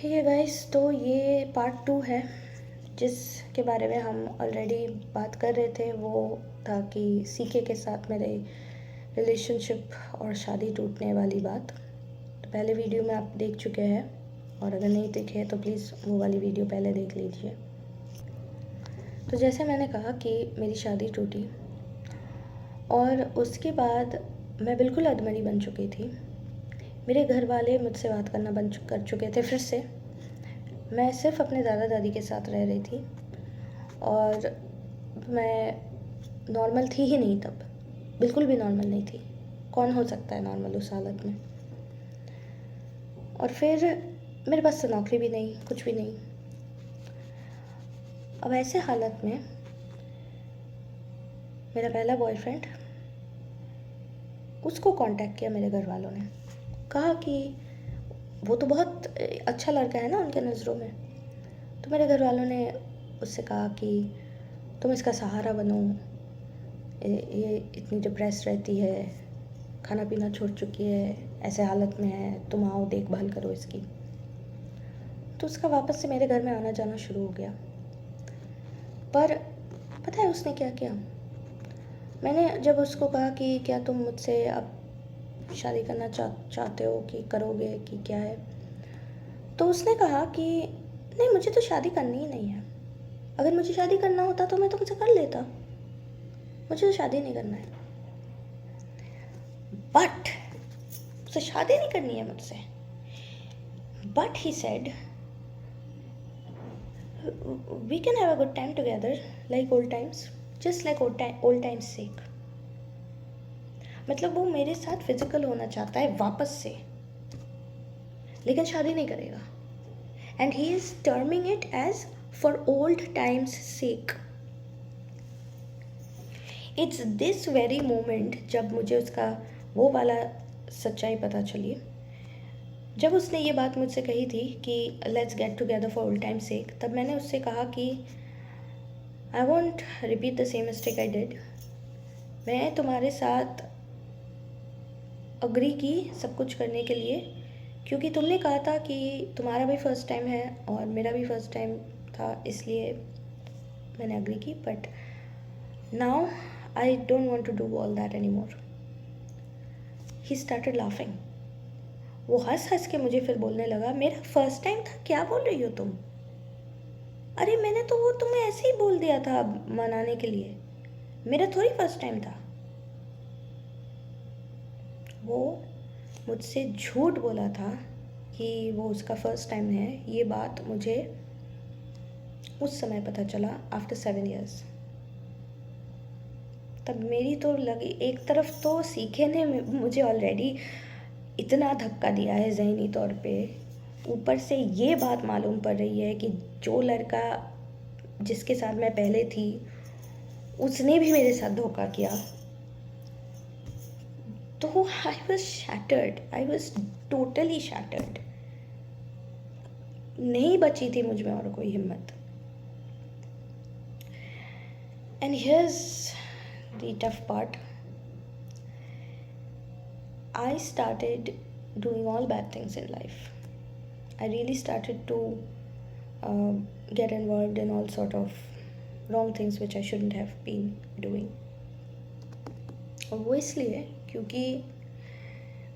ठीक है गाइस, तो ये पार्ट 2 है जिसके बारे में हम ऑलरेडी बात कर रहे थे। वो था कि सीके के साथ मेरे रिलेशनशिप और शादी टूटने वाली बात। तो पहले वीडियो में आप देख चुके हैं, और अगर नहीं देखे तो प्लीज़ वो वाली वीडियो पहले देख लीजिए। तो जैसे मैंने कहा कि मेरी शादी टूटी और उसके बाद मैं बिल्कुल अधमरी बन चुकी थी। मेरे घर वाले मुझसे बात करना बंद कर चुके थे फिर से। मैं सिर्फ़ अपने दादा दादी के साथ रह रही थी और मैं नॉर्मल थी ही नहीं तब, बिल्कुल भी नॉर्मल नहीं थी। कौन हो सकता है नॉर्मल उस हालत में? और फिर मेरे पास तो नौकरी भी नहीं, कुछ भी नहीं। अब ऐसे हालत में मेरा पहला बॉयफ्रेंड, उसको कांटेक्ट किया मेरे घर वालों ने। कहा कि वो तो बहुत अच्छा लड़का है ना उनके नज़रों में। तो मेरे घर वालों ने उससे कहा कि तुम इसका सहारा बनो, ये इतनी डिप्रेस रहती है, खाना पीना छोड़ चुकी है, ऐसे हालत में है, तुम आओ देखभाल करो इसकी। तो उसका वापस से मेरे घर में आना जाना शुरू हो गया। पर पता है उसने क्या किया? मैंने जब उसको कहा कि क्या तुम मुझसे अब शादी करना चाहते हो कि करोगे कि क्या है, तो उसने कहा कि नहीं, मुझे तो शादी करनी ही नहीं है। अगर मुझे शादी करना होता तो मैं तुमसे कर लेता, मुझे तो शादी नहीं करना है। बट उसे शादी नहीं करनी है मुझसे। But he said we can have a good time together like old times, just like old times sake. मतलब वो मेरे साथ फिजिकल होना चाहता है वापस से, लेकिन शादी नहीं करेगा। And he is terming it as for old times sake. It's this very moment जब मुझे उसका वो वाला सच्चाई पता चली। जब उसने ये बात मुझसे कही थी कि let's get together for old time sake, तब मैंने उससे कहा कि I won't repeat the same mistake I did. मैं तुम्हारे साथ अग्री की सब कुछ करने के लिए, क्योंकि तुमने कहा था कि तुम्हारा भी फर्स्ट टाइम है और मेरा भी फर्स्ट टाइम था, इसलिए मैंने अग्री की। But now I don't want to do all that any more. He started laughing. वो हंस हंस के मुझे फिर बोलने लगा, मेरा फर्स्ट टाइम था, क्या बोल रही हो तुम? अरे मैंने तो वो तुम्हें ऐसे ही बोल दिया था मनाने के लिए, मेरा थोड़ी फर्स्ट टाइम था। वो मुझसे झूठ बोला था कि वो उसका फर्स्ट टाइम है। ये बात मुझे उस समय पता चला आफ्टर 7 years। तब मेरी तो लगी, एक तरफ तो सीखे ने मुझे ऑलरेडी इतना धक्का दिया है ज़हनी तौर पे, ऊपर से ये बात मालूम पड़ रही है कि जो लड़का जिसके साथ मैं पहले थी उसने भी मेरे साथ धोखा किया। तो I was shattered, I was totally shattered. नहीं बची थी मुझ में और कोई हिम्मत। And here's the tough part, I started doing all bad things in life. I really started to get involved in all sort of wrong things which I shouldn't have been doing. और वो इसलिए क्योंकि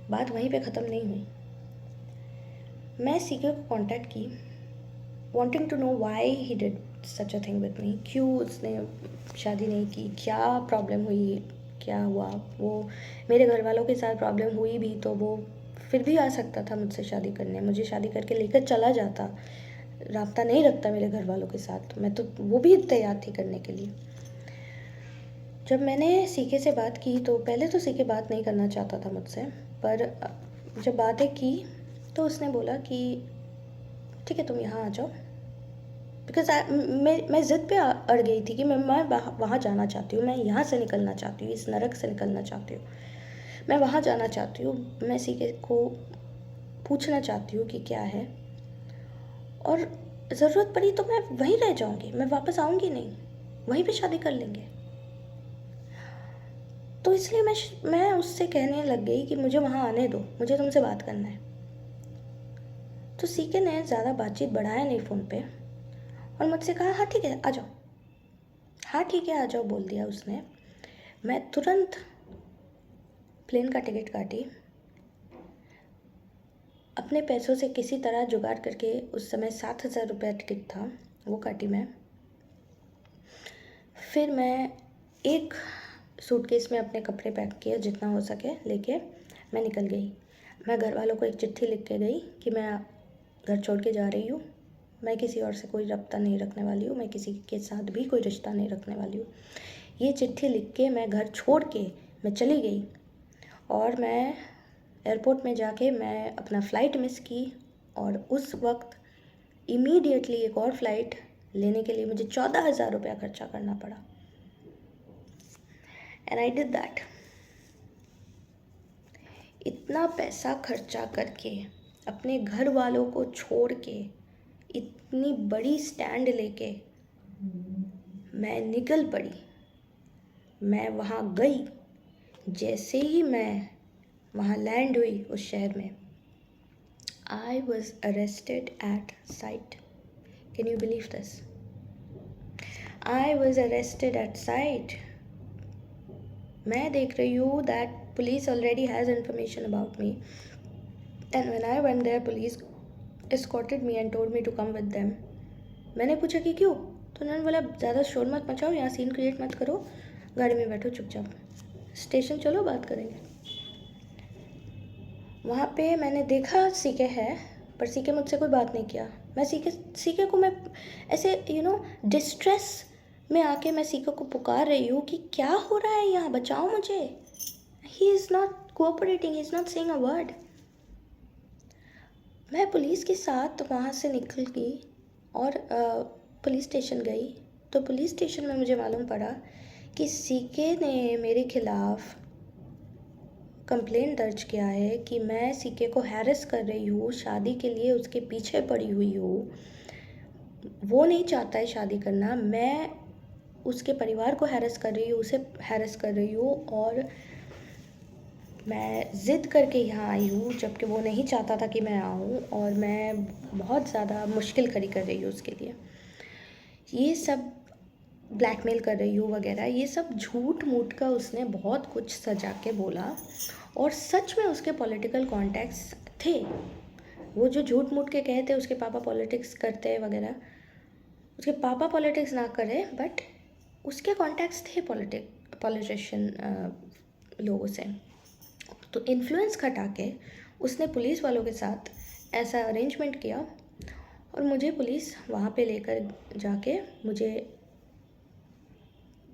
बात वहीं पे ख़त्म नहीं हुई। मैं सीके को कांटेक्ट की, wanting to know why he did such a thing with me। क्यों उसने शादी नहीं की, क्या प्रॉब्लम हुई, क्या हुआ। वो मेरे घर वालों के साथ प्रॉब्लम हुई भी तो वो फिर भी आ सकता था मुझसे शादी करने, मुझे शादी करके लेकर चला जाता, राब्ता नहीं रखता मेरे घर वालों के साथ। मैं तो वो भी तैयार थी करने के लिए। जब मैंने सीके से बात की तो पहले तो सीके बात नहीं करना चाहता था मुझसे, पर जब बातें की तो उसने बोला कि ठीक है तुम यहाँ आ जाओ। बिकॉज मैं ज़िद पे अड़ गई थी कि मैं वहाँ जाना चाहती हूँ, मैं यहाँ से निकलना चाहती हूँ, इस नरक से निकलना चाहती हूँ, मैं वहाँ जाना चाहती हूँ। मैं सीके को पूछना चाहती हूँ कि क्या है, और ज़रूरत पड़ी तो मैं वहीं रह जाऊँगी, मैं वापस आऊँगी नहीं, वहीं पे शादी कर लेंगे। तो इसलिए मैं उससे कहने लग गई कि मुझे वहाँ आने दो, मुझे तुमसे बात करना है। तो सीके ने ज़्यादा बातचीत बढ़ाया नहीं फ़ोन पे और मुझसे कहा हाँ ठीक है आ जाओ, हाँ ठीक है आ जाओ बोल दिया उसने। मैं तुरंत प्लेन का टिकट काटी, अपने पैसों से किसी तरह जुगाड़ करके, उस समय 7,000 रुपया टिकट था, वो काटी मैं। फिर मैं एक सूटकेस में अपने कपड़े पैक किए जितना हो सके लेके मैं निकल गई। मैं घर वालों को एक चिट्ठी लिख के गई कि मैं घर छोड़ के जा रही हूँ, मैं किसी और से कोई रब्ता नहीं रखने वाली हूँ, मैं किसी के साथ भी कोई रिश्ता नहीं रखने वाली हूँ। ये चिट्ठी लिख के मैं घर छोड़ के मैं चली गई और मैं एयरपोर्ट में जाके मैं अपना फ़्लाइट मिस की और उस वक्त इमीडिएटली एक और फ़्लाइट लेने के लिए मुझे 14,000 रुपया खर्चा करना पड़ा। And I did that. इतना पैसा खर्चा करके, अपने घर वालों को छोड़ के, इतनी बड़ी स्टैंड लेके मैं निकल पड़ी। मैं वहाँ गई, जैसे ही मैं वहाँ लैंड हुई उस शहर में, I was arrested at site. Can you believe this? I was arrested at site. मैं देख रही हूँ that police already has information about me, and when I went there police escorted me and told me to come with them. मैंने पूछा कि क्यों, तो उन्होंने बोला ज़्यादा शोर मत मचाओ, यहाँ सीन क्रिएट मत करो, गाड़ी में बैठो चुपचाप, स्टेशन चलो बात करेंगे। वहाँ पे मैंने देखा सीके है, पर सीके मुझसे कोई बात नहीं किया। मैं सीके को मैं ऐसे डिस्ट्रेस में आके मैं सीके को पुकार रही हूँ कि क्या हो रहा है यहाँ, बचाओ मुझे। He is not cooperating, he is not saying a word. मैं पुलिस के साथ वहाँ से निकल गई और पुलिस स्टेशन गई, तो पुलिस स्टेशन में मुझे मालूम पड़ा कि सीके ने मेरे खिलाफ़ कंप्लेंट दर्ज किया है कि मैं सीके को हैरेस कर रही हूँ, शादी के लिए उसके पीछे पड़ी हुई हूँ, वो नहीं चाहता है शादी करना, मैं उसके परिवार को हैरेस कर रही हूँ, उसे हैरेस कर रही हूँ और मैं ज़िद करके यहाँ आई हूँ जबकि वो नहीं चाहता था कि मैं आऊँ, और मैं बहुत ज़्यादा मुश्किल खड़ी कर रही हूँ उसके लिए, ये सब ब्लैकमेल कर रही हूँ वगैरह, ये सब झूठ मूठ का उसने बहुत कुछ सजा के बोला। और सच में उसके पॉलिटिकल कॉन्टैक्ट्स थे, वो जो झूठ मूठ के कहे थे उसके पापा पॉलिटिक्स करते वगैरह, उसके पापा पॉलिटिक्स ना करे बट उसके कॉन्टैक्ट्स थे पॉलिटिशियन लोगों से। तो इन्फ्लुएंस खटा के उसने पुलिस वालों के साथ ऐसा अरेंजमेंट किया और मुझे पुलिस वहाँ पे लेकर जाके मुझे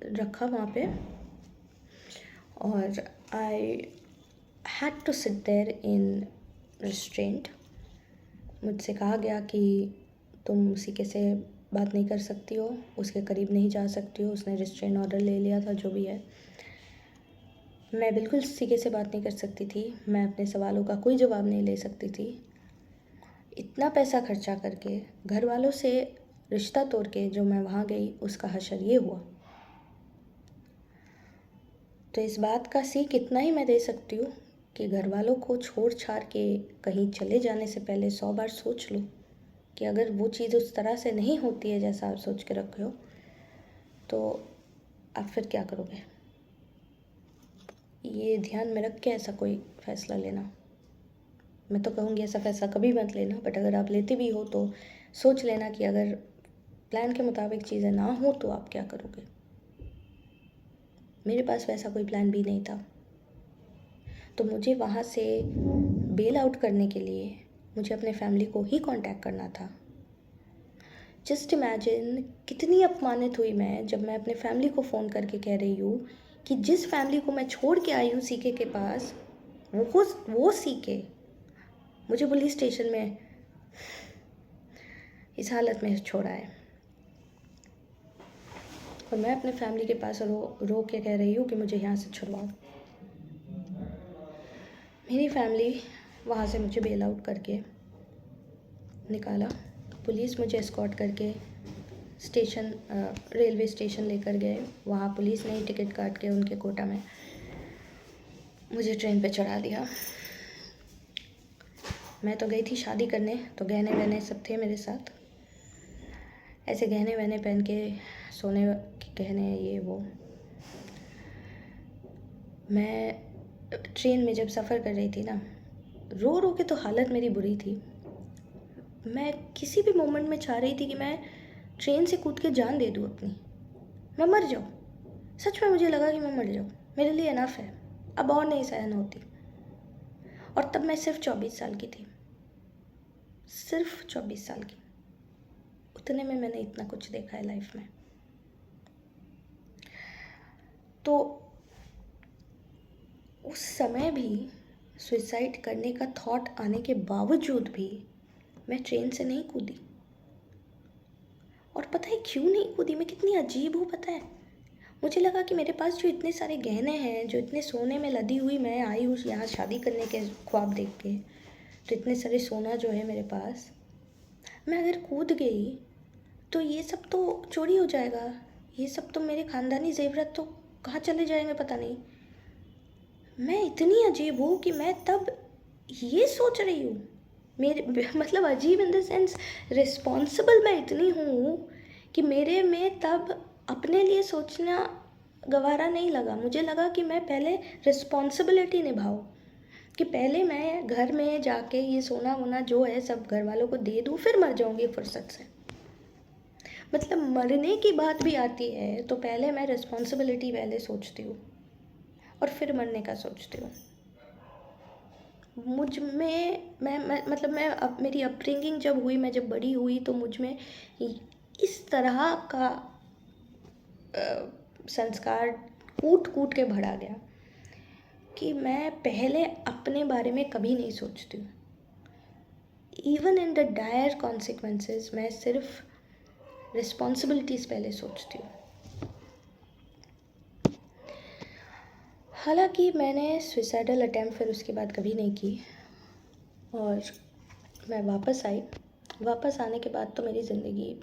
रखा वहाँ पे, और I had to sit there in restraint. मुझसे कहा गया कि तुम सीके से बात नहीं कर सकती हो, उसके करीब नहीं जा सकती हो, उसने रिस्ट्रेंट ऑर्डर ले लिया था जो भी है। मैं बिल्कुल सीके से बात नहीं कर सकती थी, मैं अपने सवालों का कोई जवाब नहीं ले सकती थी। इतना पैसा खर्चा करके, घर वालों से रिश्ता तोड़ के जो मैं वहाँ गई, उसका हशर ये हुआ। तो इस बात का सीख इतना ही मैं दे सकती हूँ कि घर वालों को छोड़ छाड़ के कहीं चले जाने से पहले 100 बार सोच लो कि अगर वो चीज़ उस तरह से नहीं होती है जैसा आप सोच के रखे हो, तो आप फिर क्या करोगे। ये ध्यान में रख के ऐसा कोई फ़ैसला लेना। मैं तो कहूँगी ऐसा फ़ैसला कभी मत लेना, बट अगर आप लेते भी हो तो सोच लेना कि अगर प्लान के मुताबिक चीज़ें ना हो तो आप क्या करोगे। मेरे पास वैसा कोई प्लान भी नहीं था, तो मुझे वहाँ से बेल आउट करने के लिए मुझे अपने फैमिली को ही कांटेक्ट करना था। जस्ट इमेजिन कितनी अपमानित हुई मैं जब मैं अपने फैमिली को फ़ोन करके कह रही हूँ कि जिस फैमिली को मैं छोड़ के आई हूँ सीके के पास, वो सीके मुझे पुलिस स्टेशन में इस हालत में छोड़ा है, और मैं अपने फैमिली के पास रो के कह रही हूँ कि मुझे यहाँ से छुड़वाओ। मेरी फैमिली वहाँ से मुझे बेल आउट करके निकाला, पुलिस मुझे एस्कॉर्ट करके स्टेशन रेलवे स्टेशन लेकर गए। वहाँ पुलिस ने ही टिकट काट के उनके कोटा में मुझे ट्रेन पे चढ़ा दिया। मैं तो गई थी शादी करने, तो गहने वहने सब थे मेरे साथ, ऐसे गहने वहने पहन के, सोने के गहने ये वो। मैं ट्रेन में जब सफ़र कर रही थी ना, रो रो के तो हालत मेरी बुरी थी। मैं किसी भी मोमेंट में चाह रही थी कि मैं ट्रेन से कूद के जान दे दूँ अपनी, मैं मर जाऊँ। सच में मुझे लगा कि मैं मर जाऊँ, मेरे लिए इनफ है, अब और नहीं सहन होती। और तब मैं सिर्फ 24 साल की थी, सिर्फ 24 साल की। उतने में मैंने इतना कुछ देखा है लाइफ में। तो उस समय भी सुसाइड करने का थॉट आने के बावजूद भी मैं ट्रेन से नहीं कूदी। और पता है क्यों नहीं कूदी, मैं कितनी अजीब हूँ पता है। मुझे लगा कि मेरे पास जो इतने सारे गहने हैं, जो इतने सोने में लदी हुई मैं आई हूँ यहाँ शादी करने के ख्वाब देख के, तो इतने सारे सोना जो है मेरे पास, मैं अगर कूद गई तो ये सब तो चोरी हो जाएगा, ये सब तो मेरे ख़ानदानी ज़ेवरात तो कहाँ चले जाएंगे पता नहीं। मैं इतनी अजीब हूँ कि मैं तब ये सोच रही हूँ, मेरे मतलब अजीब इन द सेंस रिस्पॉन्सिबल मैं इतनी हूँ कि मेरे में तब अपने लिए सोचना गवारा नहीं लगा। मुझे लगा कि मैं पहले रिस्पॉन्सिबिलिटी निभाऊँ, कि पहले मैं घर में जाके ये सोना वोना जो है सब घर वालों को दे दूँ, फिर मर जाऊँगी फुर्सत से। मतलब मरने की बात भी आती है तो पहले मैं रिस्पॉन्सिबिलिटी पहले सोचती हूँ और फिर मरने का सोचती हूँ। मुझ में मैं मतलब मैं अब मेरी अपब्रिंगिंग जब हुई, मैं जब बड़ी हुई, तो मुझ में इस तरह का संस्कार कूट कूट के भरा गया कि मैं पहले अपने बारे में कभी नहीं सोचती हूँ। Even in the dire consequences मैं सिर्फ रिस्पॉन्सिबिलिटीज़ पहले सोचती हूँ। हालांकि मैंने सुसाइडल अटैम्प्ट फिर उसके बाद कभी नहीं की, और मैं वापस आई। वापस आने के बाद तो मेरी ज़िंदगी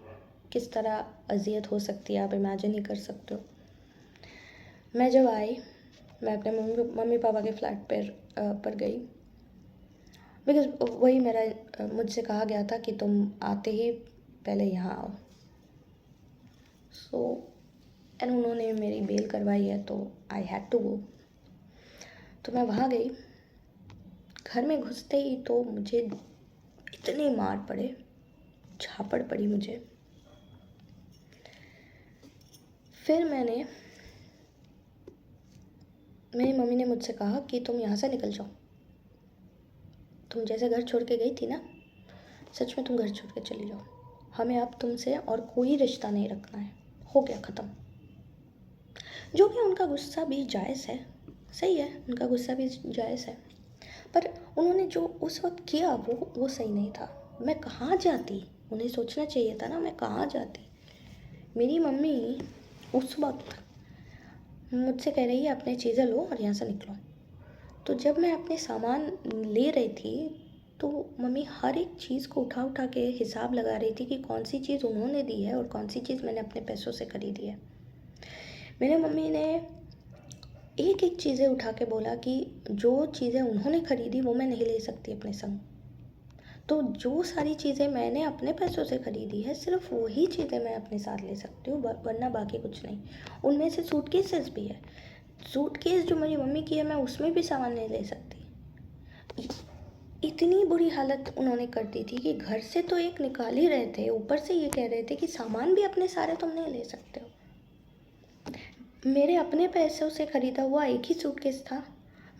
किस तरह अजियत हो सकती है आप इमेजिन ही कर सकते हो। मैं जब आई, मैं अपने मम्मी पापा के फ्लैट पर गई, बिकॉज़ वही मेरा मुझसे कहा गया था कि तुम आते ही पहले यहाँ आओ। सो एंड उन्होंने मेरी बेल करवाई है तो आई हैड टू गो। तो मैं वहाँ गई। घर में घुसते ही तो मुझे इतने मार पड़े, झापड़ पड़ी मुझे। फिर मेरी मम्मी ने मुझसे कहा कि तुम यहाँ से निकल जाओ, तुम जैसे घर छोड़ के गई थी ना, सच में तुम घर छोड़ के चली जाओ, हमें अब तुमसे और कोई रिश्ता नहीं रखना है, हो गया ख़त्म। जो कि उनका गुस्सा भी जायज़ है, सही है, उनका गुस्सा भी जायज़ है, पर उन्होंने जो उस वक्त किया वो सही नहीं था। मैं कहाँ जाती, उन्हें सोचना चाहिए था ना मैं कहाँ जाती। मेरी मम्मी उस वक्त मुझसे कह रही है अपनी चीज़ें लो और यहाँ से निकलो। तो जब मैं अपने सामान ले रही थी तो मम्मी हर एक चीज़ को उठा उठा के हिसाब लगा रही थी कि कौन सी चीज़ उन्होंने दी है और कौन सी चीज़ मैंने अपने पैसों से खरीदी है। मेरे मम्मी ने एक एक चीज़ें उठा के बोला कि जो चीज़ें उन्होंने खरीदी वो मैं नहीं ले सकती अपने संग, तो जो सारी चीज़ें मैंने अपने पैसों से ख़रीदी है सिर्फ वही चीज़ें मैं अपने साथ ले सकती हूँ, वरना बाकी कुछ नहीं। उनमें से सूटकेसेस भी है, सूटकेस जो मेरी मम्मी की है मैं उसमें भी सामान नहीं ले सकती। इतनी बुरी हालत उन्होंने कर दी थी कि घर से तो एक निकाल ही रहे थे, ऊपर से ये कह रहे थे कि सामान भी अपने सारे तुम नहीं ले सकते हो। मेरे अपने पैसों से ख़रीदा हुआ एक ही सूटकेस था,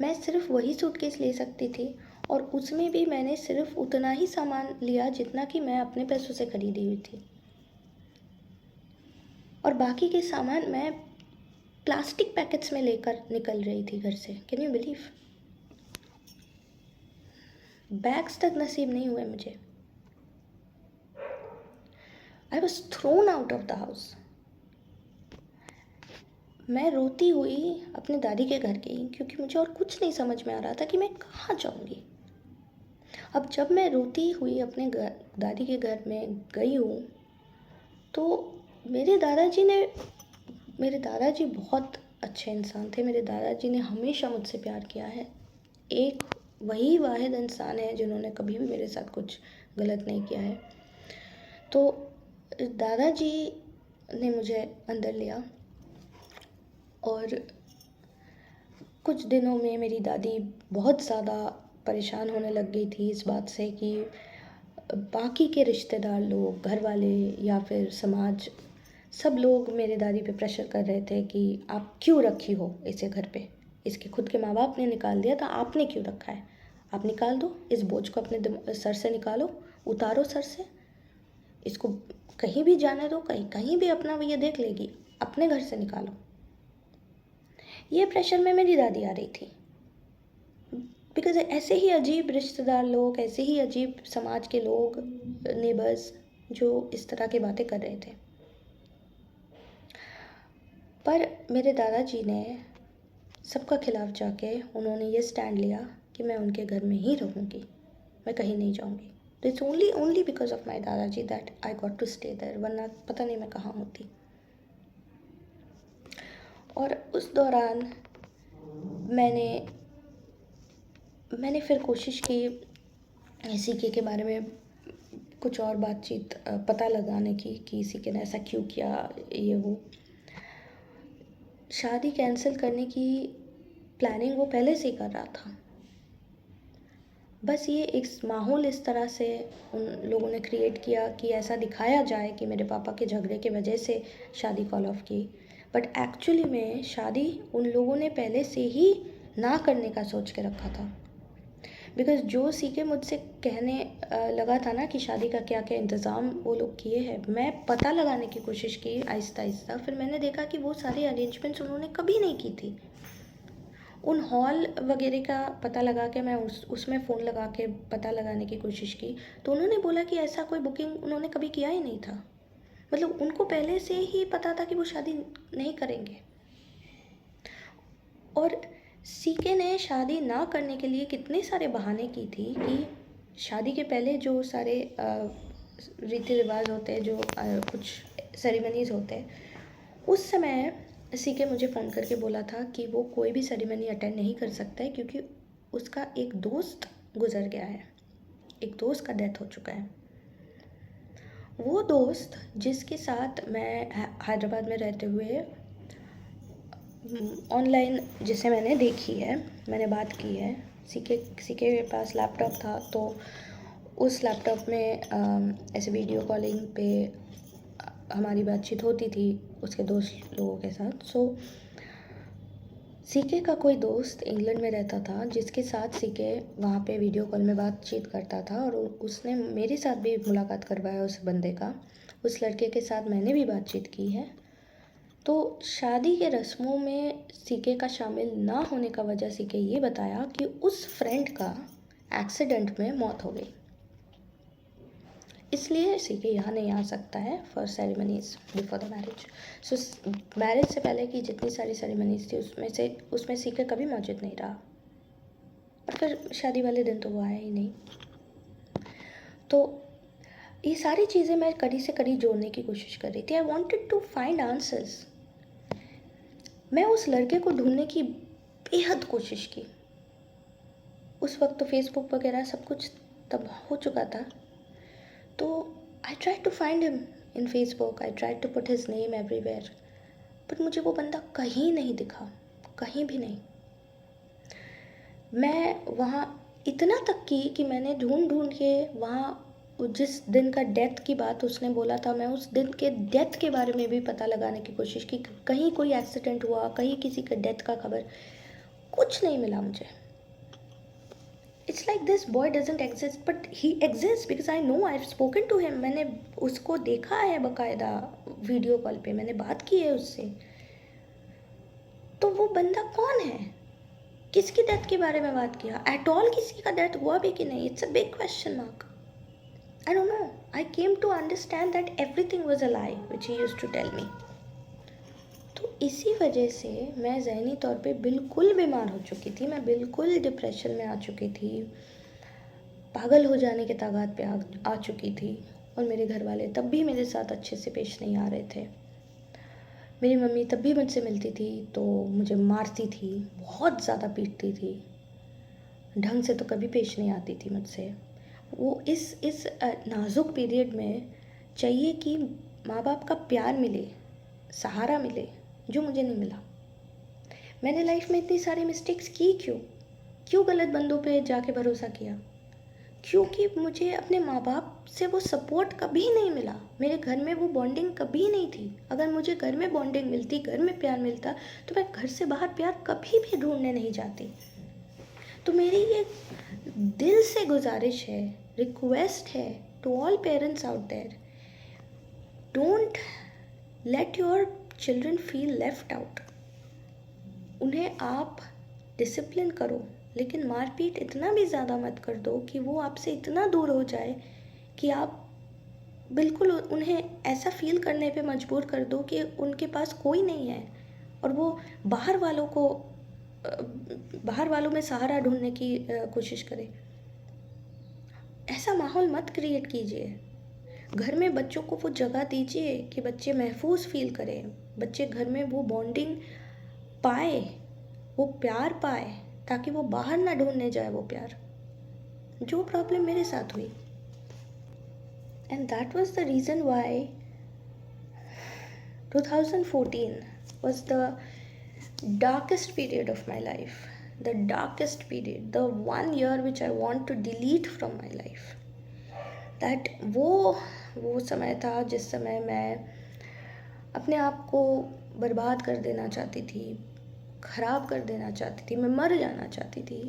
मैं सिर्फ वही सूटकेस ले सकती थी, और उसमें भी मैंने सिर्फ उतना ही सामान लिया जितना कि मैं अपने पैसों से ख़रीदी हुई थी, और बाकी के सामान मैं प्लास्टिक पैकेट्स में लेकर निकल रही थी घर से। Can you believe? बैग्स तक नसीब नहीं हुए मुझे। I was thrown out of the house. मैं रोती हुई अपने दादी के घर गई क्योंकि मुझे और कुछ नहीं समझ में आ रहा था कि मैं कहाँ जाऊँगी। अब जब मैं रोती हुई अपने दादी के घर में गई हूँ तो मेरे दादाजी बहुत अच्छे इंसान थे। मेरे दादाजी ने हमेशा मुझसे प्यार किया है। एक वही वाहिद इंसान है जिन्होंने कभी भी मेरे साथ कुछ गलत नहीं किया है। तो दादाजी ने मुझे अंदर लिया और कुछ दिनों में मेरी दादी बहुत ज़्यादा परेशान होने लग गई थी इस बात से कि बाकी के रिश्तेदार लोग, घर वाले या फिर समाज, सब लोग मेरे दादी पे प्रेशर कर रहे थे कि आप क्यों रखी हो इसे घर पे, इसके खुद के माँ बाप ने निकाल दिया था, आपने क्यों रखा है, आप निकाल दो, इस बोझ को अपने सर से निकालो, उतारो सर से, इसको कहीं भी जाने दो, कहीं कहीं भी अपना ये देख लेगी, अपने घर से निकालो। ये प्रेशर में मेरी दादी आ रही थी बिकॉज ऐसे ही अजीब रिश्तेदार लोग, ऐसे ही अजीब समाज के लोग, नेबर्स, जो इस तरह की बातें कर रहे थे। पर मेरे दादाजी ने सबका खिलाफ जाके उन्होंने ये स्टैंड लिया कि मैं उनके घर में ही रहूँगी, मैं कहीं नहीं जाऊँगी। तो it's only because of my दादाजी that I got to stay there, वरना पता नहीं मैं कहाँ होती। और उस दौरान मैंने फिर कोशिश की सीके के बारे में कुछ और बातचीत पता लगाने की कि सीके ने ऐसा क्यों किया, ये वो। शादी कैंसिल करने की प्लानिंग वो पहले से ही कर रहा था, बस ये एक माहौल इस तरह से उन लोगों ने क्रिएट किया कि ऐसा दिखाया जाए कि मेरे पापा के झगड़े की वजह से शादी कॉल ऑफ की। बट एक्चुअली में शादी उन लोगों ने पहले से ही ना करने का सोच के रखा था। बिकॉज़ जो सीके मुझसे कहने लगा था ना कि शादी का क्या क्या इंतज़ाम वो लोग किए हैं, मैं पता लगाने की कोशिश की आहिस्ता आहिस्ता। फिर मैंने देखा कि वो सारे अरेंजमेंट्स उन्होंने कभी नहीं की थी। उन हॉल वगैरह का पता लगा के मैं उसमें फ़ोन लगा के पता लगाने की कोशिश की, तो उन्होंने बोला कि ऐसा कोई बुकिंग उन्होंने कभी किया ही नहीं था। मतलब उनको पहले से ही पता था कि वो शादी नहीं करेंगे। और सीके ने शादी ना करने के लिए कितने सारे बहाने की थी कि शादी के पहले जो सारे रीति रिवाज होते हैं, जो कुछ सेरेमनीज़ होते हैं, उस समय सीके मुझे फ़ोन करके बोला था कि वो कोई भी सेरेमनी अटेंड नहीं कर सकता है क्योंकि उसका एक दोस्त गुज़र गया है, एक दोस्त का डेथ हो चुका है। वो दोस्त जिसके साथ मैं हैदराबाद में रहते हुए ऑनलाइन, जिसे मैंने देखी है, मैंने बात की है, सीके के पास लैपटॉप था, तो उस लैपटॉप में ऐसे वीडियो कॉलिंग पे हमारी बातचीत होती थी उसके दोस्त लोगों के साथ। सो सीके का कोई दोस्त इंग्लैंड में रहता था जिसके साथ सीके वहाँ पे वीडियो कॉल में बातचीत करता था, और उसने मेरे साथ भी मुलाकात करवाया उस बंदे का। उस लड़के के साथ मैंने भी बातचीत की है। तो शादी के रस्मों में सीके का शामिल ना होने का वजह सीके ये बताया कि उस फ्रेंड का एक्सीडेंट में मौत हो गई, इसलिए सीके यहाँ नहीं आ सकता है for ceremonies before the marriage. So marriage से पहले की जितनी सारी सेरेमनीज थी उसमें सीके कभी मौजूद नहीं रहा, और फिर शादी वाले दिन तो वो आया ही नहीं। तो ये सारी चीज़ें मैं कड़ी से कड़ी जोड़ने की कोशिश कर रही थी। I wanted to find answers. मैं उस लड़के को ढूंढने की बेहद कोशिश की। उस वक्त तो फेसबुक वगैरह सब कुछ तब हो चुका था, तो I try to find him in Facebook, I try to put his name everywhere, but मुझे वो बंदा कहीं नहीं दिखा, कहीं भी नहीं। मैं वहाँ इतना तक की कि मैंने ढूंढ ढूंढ के वहाँ जिस दिन का डेथ की बात उसने बोला था, मैं उस दिन के डेथ के बारे में भी पता लगाने की कोशिश की, कहीं कोई एक्सीडेंट हुआ, कहीं किसी का डेथ का खबर, कुछ नहीं मिला मुझे। It's like this boy doesn't exist, but he exist because I know, I have spoken to him. मैंने उसको देखा है बाकायदा वीडियो कॉल पे, मैंने बात की है उससे। तो वो बंदा कौन है? किसकी डेथ के बारे में बात किया? एट ऑल किसी का डेथ हुआ भी कि नहीं? It's a big question mark. I don't know. I came to understand that everything was a lie which he used to tell me. तो इसी वजह से मैं ज़हनी तौर पे बिल्कुल बीमार हो चुकी थी, मैं बिल्कुल डिप्रेशन में आ चुकी थी, पागल हो जाने के तागात पे आ चुकी थी। और मेरे घर वाले तब भी मेरे साथ अच्छे से पेश नहीं आ रहे थे। मेरी मम्मी तब भी मुझसे मिलती थी तो मुझे मारती थी, बहुत ज़्यादा पीटती थी। ढंग से तो कभी पेश नहीं आती थी मुझसे। वो इस नाजुक पीरियड में चाहिए कि माँ बाप का प्यार मिले, सहारा मिले, जो मुझे नहीं मिला। मैंने लाइफ में इतनी सारी मिस्टेक्स की क्यों गलत बंदों पे जाके भरोसा किया? क्योंकि मुझे अपने माँ बाप से वो सपोर्ट कभी नहीं मिला। मेरे घर में वो बॉन्डिंग कभी नहीं थी। अगर मुझे घर में बॉन्डिंग मिलती, घर में प्यार मिलता, तो मैं घर से बाहर प्यार कभी भी ढूंढने नहीं जाती। तो मेरी ये दिल से गुजारिश है, रिक्वेस्ट है to all parents out there, don't let your children feel left out. उन्हें आप डिसिप्लिन करो, लेकिन मारपीट इतना भी ज़्यादा मत कर दो कि वो आपसे इतना दूर हो जाए कि आप बिल्कुल उन्हें ऐसा फील करने पे मजबूर कर दो कि उनके पास कोई नहीं है और वो बाहर वालों में सहारा ढूंढने की कोशिश करें। ऐसा माहौल मत क्रिएट कीजिए। घर में बच्चों को वो जगह दीजिए कि बच्चे महफूज फील करें, बच्चे घर में वो बॉन्डिंग पाए, वो प्यार पाए, ताकि वो बाहर ना ढूंढने जाए वो प्यार। जो प्रॉब्लम मेरे साथ हुई, and that was the reason why 2014 was the darkest period of my life, the darkest period, the 1 year which I want to delete from my life. That वो समय था जिस समय मैं अपने आप को बर्बाद कर देना चाहती थी, ख़राब कर देना चाहती थी, मैं मर जाना चाहती थी।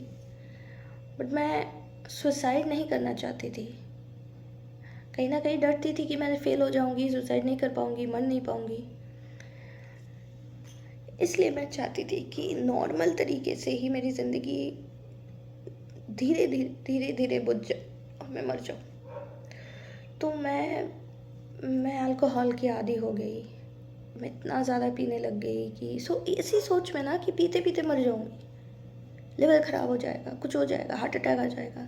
बट मैं सुसाइड नहीं करना चाहती थी। कहीं ना कहीं डरती थी कि मैं फेल हो जाऊंगी, सुसाइड नहीं कर पाऊंगी, मर नहीं पाऊंगी। इसलिए मैं चाहती थी कि नॉर्मल तरीके से ही मेरी ज़िंदगी धीरे धीरे बुझ जाए और मैं मर जाऊँ। तो मैं अल्कोहल की आदी हो गई। मैं इतना ज़्यादा पीने लग गई कि इसी सोच में ना कि पीते पीते मर जाऊंगी, लिवर ख़राब हो जाएगा, कुछ हो जाएगा, हार्ट अटैक आ जाएगा।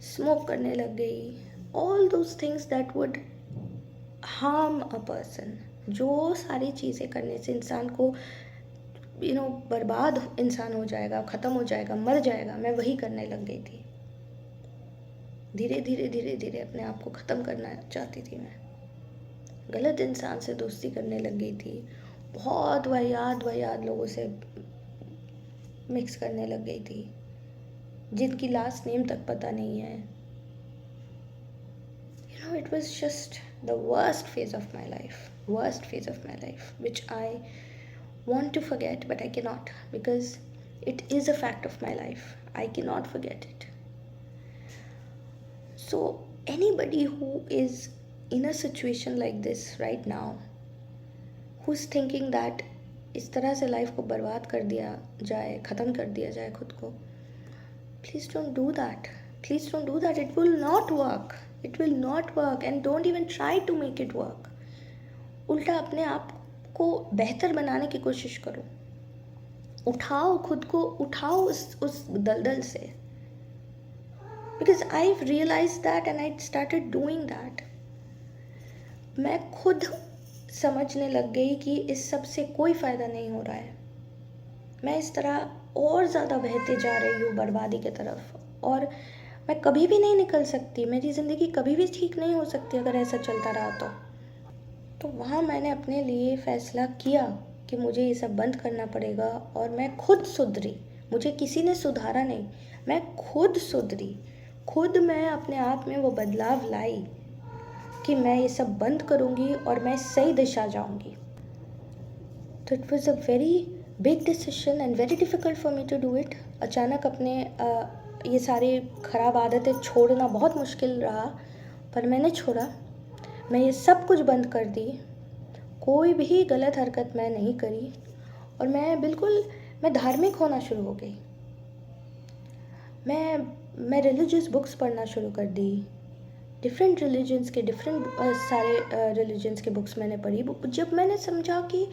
स्मोक करने लग गई, all those things that would harm a person. जो सारी चीज़ें करने से इंसान को बर्बाद इंसान हो जाएगा, ख़त्म हो जाएगा, मर जाएगा, मैं वही करने लग गई थी। धीरे धीरे अपने आप को ख़त्म करना चाहती थी मैं। गलत इंसान से दोस्ती करने लग गई थी, बहुत वाहियात लोगों से मिक्स करने लग गई थी, जिनकी लास्ट नेम तक पता नहीं है। It was just the worst phase of my life, which I want to forget, but I cannot, because it is a fact of my life. I cannot forget it. So anybody who is in a situation like this right now, who's thinking that इस तरह से life को बर्बाद कर दिया जाए, ख़त्म कर दिया जाए खुद को, please don't do that. It will not work. And don't even try to make it work. उल्टा अपने आप को बेहतर बनाने की कोशिश करो। उठाओ खुद को, उठाओ उस दलदल से। Because I've realized that and I started doing that. मैं खुद समझने लग गई कि इस सब से कोई फ़ायदा नहीं हो रहा है। मैं इस तरह और ज़्यादा बहते जा रही हूँ बर्बादी की तरफ, और मैं कभी भी नहीं निकल सकती। मेरी ज़िंदगी कभी भी ठीक नहीं हो सकती अगर ऐसा चलता रहा तो वहाँ मैंने अपने लिए फ़ैसला किया कि मुझे ये सब बंद करना पड़ेगा, और मैं खुद सुधरी। मुझे किसी ने सुधारा नहीं, मैं खुद सुधरी। खुद मैं अपने आप में वो बदलाव लाई कि मैं ये सब बंद करूँगी और मैं सही दिशा जाऊँगी। तो it was a very big decision and very difficult for me to do it. अचानक अपने ये सारी ख़राब आदतें छोड़ना बहुत मुश्किल रहा, पर मैंने छोड़ा। मैं ये सब कुछ बंद कर दी, कोई भी गलत हरकत मैं नहीं करी, और मैं धार्मिक होना शुरू हो गई। मैं रिलीजियस बुक्स पढ़ना शुरू कर दी। डिफरेंट रिलीजन्स के सारे रिलीजन्स के बुक्स मैंने पढ़ी। जब मैंने समझा कि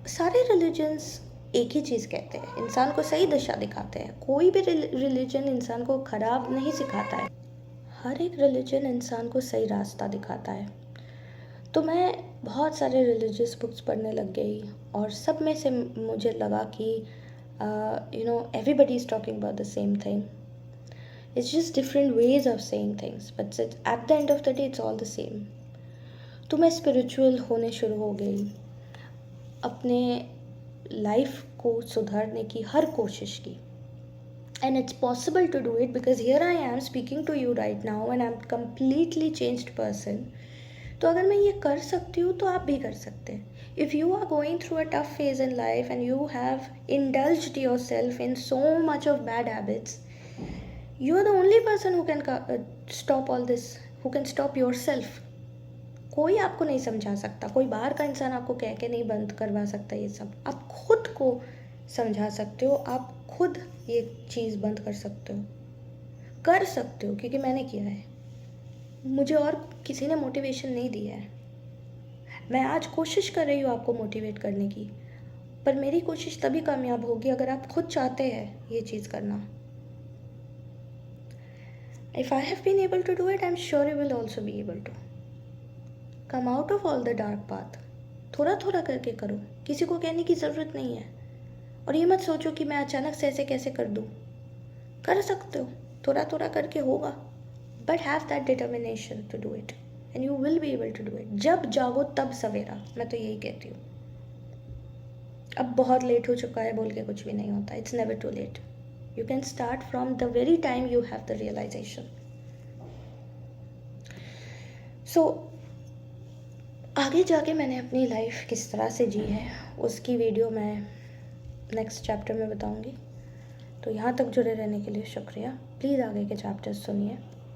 सारे रिलीजन्स एक ही चीज़ कहते हैं, इंसान को सही दिशा दिखाते हैं। कोई भी रिलीजन इंसान को ख़राब नहीं सिखाता है, हर एक रिलीजन इंसान को सही रास्ता दिखाता है। तो मैं बहुत सारे रिलीजियस बुक्स पढ़ने लग गई, और सब में से मुझे लगा कि Everybody is talking about the same thing. It's just different ways of saying things, but at the end of the day, it's all the same. तो मैं स्पिरिचुअल होने शुरू हो गई, अपने लाइफ को सुधारने की हर कोशिश की. And it's possible to do it because here I am speaking to you right now and I'm completely changed person. तो अगर मैं ये कर सकती हूँ तो आप भी कर सकते हैं. If you are going through a tough phase in life and you have indulged yourself in so much of bad habits, you are the only person who can stop all this, who can stop yourself. कोई आपको नहीं समझा सकता, कोई बाहर का इंसान आपको कह के नहीं बंद करवा सकता. ये सब आप खुद को समझा सकते हो, आप खुद ये चीज़ बंद कर सकते हो क्योंकि मैंने किया है. मुझे और किसी ने मोटिवेशन नहीं दिया है. मैं आज कोशिश कर रही हूँ आपको मोटिवेट करने की, पर मेरी कोशिश तभी कामयाब होगी अगर आप खुद चाहते हैं ये चीज़ करना. If I have been able to do it, I am sure you will also be able to. Come out of all the dark path. थोड़ा थोड़ा करके करो, किसी को कहने की ज़रूरत नहीं है. और ये मत सोचो कि मैं अचानक से ऐसे कैसे कर दूँ. कर सकते हो, थोड़ा थोड़ा करके होगा, but have that determination to do it and you will be able to do it. जब जागो तब सवेरा, मैं तो यही कहती हूँ. अब बहुत लेट हो चुका है बोल के कुछ भी नहीं होता. It's never too late. You can start from the very time you have the realisation. So आगे जाके मैंने अपनी लाइफ किस तरह से जी है उसकी वीडियो मैं नेक्स्ट चैप्टर में बताऊंगी. तो यहाँ तक जुड़े रहने के लिए शुक्रिया. प्लीज़ आगे के चैप्टर्स सुनिए.